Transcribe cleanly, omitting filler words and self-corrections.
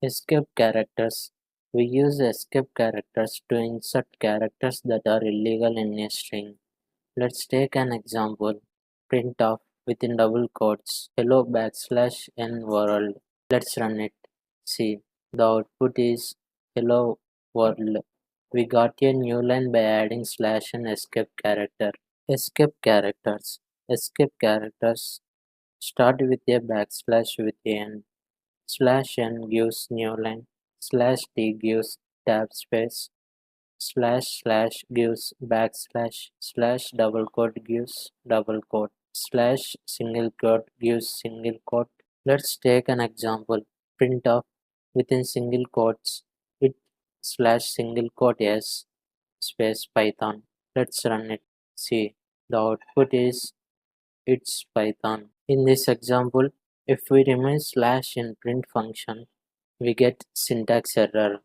Escape characters. We use escape characters to insert characters that are illegal in a string. Let's take an example. Printf within double quotes hello backslash n world. Let's run it. See, the output is hello world. We got a new line by adding slash and escape character. Escape characters. Escape characters start with a backslash with n. Slash n gives new line. Slash t gives tab space. Slash slash gives backslash. Slash double quote gives double quote. Slash single quote gives single quote. Let's take an example. Printf within single quotes it slash single quote s space python. Let's run it. See, the output is it's python. In this example, if we remove slash in print function, we get syntax error.